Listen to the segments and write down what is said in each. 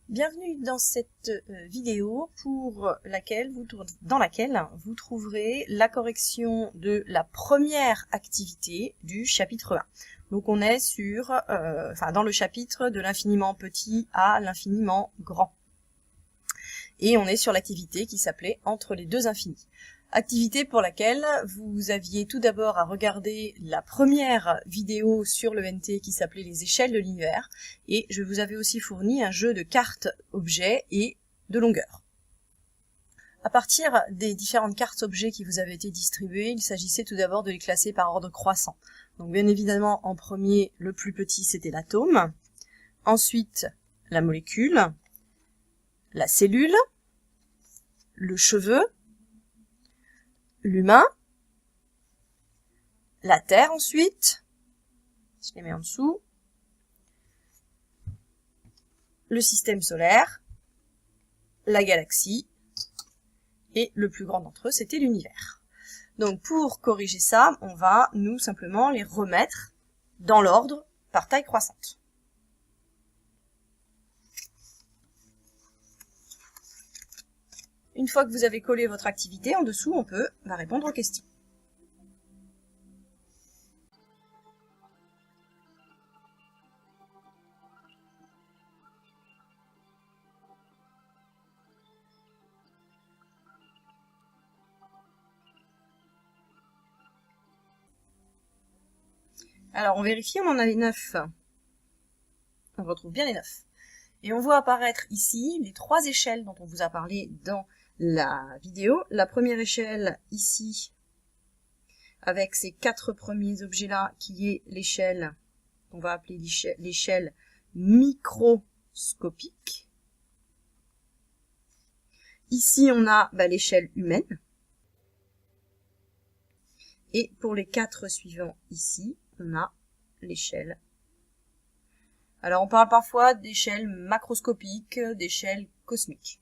Bienvenue dans cette vidéo dans laquelle vous trouverez la correction de la première activité du chapitre 1. Donc on est dans le chapitre de l'infiniment petit à l'infiniment grand. Et on est sur l'activité qui s'appelait Entre les deux infinis. Activité pour laquelle vous aviez tout d'abord à regarder la première vidéo sur l'ENT qui s'appelait les échelles de l'univers, et je vous avais aussi fourni un jeu de cartes objets et de longueur. À partir des différentes cartes objets qui vous avaient été distribuées, il s'agissait tout d'abord de les classer par ordre croissant. Donc bien évidemment, en premier, le plus petit c'était l'atome, ensuite la molécule, la cellule, le cheveu, l'humain, la Terre ensuite, je les mets en dessous, le système solaire, la galaxie, et le plus grand d'entre eux, c'était l'univers. Donc pour corriger ça, on va simplement les remettre dans l'ordre par taille croissante. Une fois que vous avez collé votre activité, en dessous, on peut répondre aux questions. Alors, on vérifie, on en avait 9. On retrouve bien les 9. Et on voit apparaître ici les 3 échelles dont on vous a parlé dans la vidéo. La première échelle ici, avec ces 4 premiers objets-là, qui est l'échelle, on va appeler l'échelle microscopique. Ici, on a l'échelle humaine. Et pour les 4 suivants ici, on a l'échelle. Alors, on parle parfois d'échelle macroscopique, d'échelle cosmique.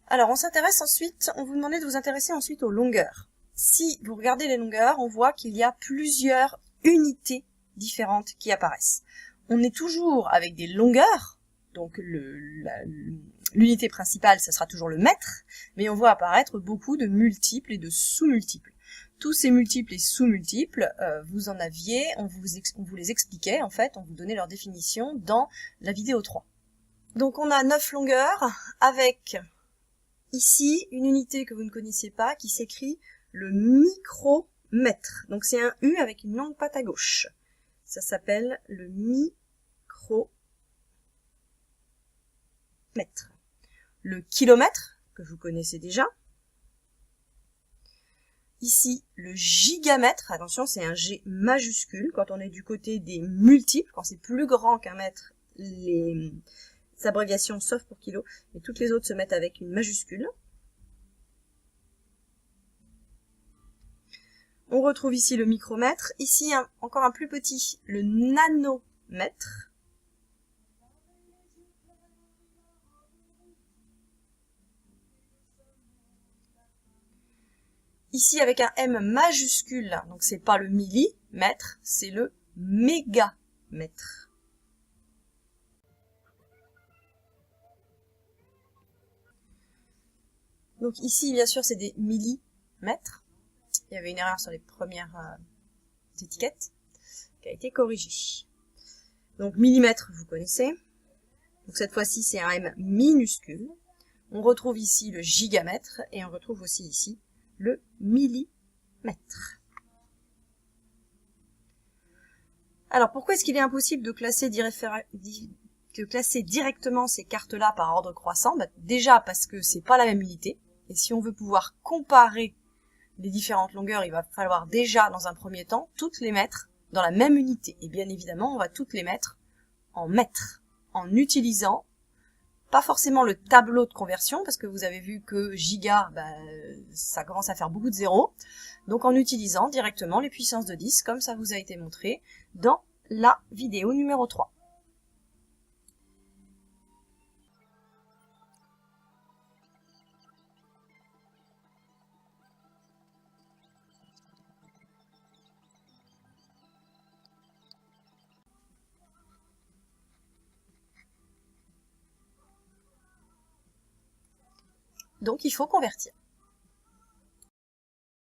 Alors, on vous demandait de vous intéresser ensuite aux longueurs. Si vous regardez les longueurs, on voit qu'il y a plusieurs unités différentes qui apparaissent. On est toujours avec des longueurs, donc l'unité principale, ça sera toujours le mètre, mais on voit apparaître beaucoup de multiples et de sous-multiples. Tous ces multiples et sous-multiples, vous en aviez, on vous les expliquait, en fait, on vous donnait leur définition dans la vidéo 3. Donc on a 9 longueurs avec ici une unité que vous ne connaissiez pas qui s'écrit le micromètre. Donc c'est un U avec une longue patte à gauche. Ça s'appelle le micromètre. Le kilomètre, que vous connaissez déjà. Ici, le gigamètre, attention, c'est un G majuscule. Quand on est du côté des multiples, quand c'est plus grand qu'un mètre, les abréviations, sauf pour kilo, et toutes les autres se mettent avec une majuscule. On retrouve ici le micromètre. Ici, encore un plus petit, le nanomètre. Ici, avec un M majuscule, donc c'est pas le millimètre, c'est le mégamètre. Donc ici, bien sûr, c'est des millimètres. Il y avait une erreur sur les premières étiquettes qui a été corrigée. Donc millimètre, vous connaissez. Donc cette fois-ci, c'est un M minuscule. On retrouve ici le gigamètre et on retrouve aussi ici le millimètre. Alors pourquoi est-ce qu'il est impossible de classer directement ces cartes-là par ordre croissant? Déjà parce que c'est pas la même unité. Et si on veut pouvoir comparer les différentes longueurs, il va falloir déjà, dans un premier temps, toutes les mettre dans la même unité. Et bien évidemment, on va toutes les mettre en mètres, en utilisant pas forcément le tableau de conversion, parce que vous avez vu que giga, ça commence à faire beaucoup de zéros. Donc en utilisant directement les puissances de 10, comme ça vous a été montré dans la vidéo numéro 3. Donc il faut convertir.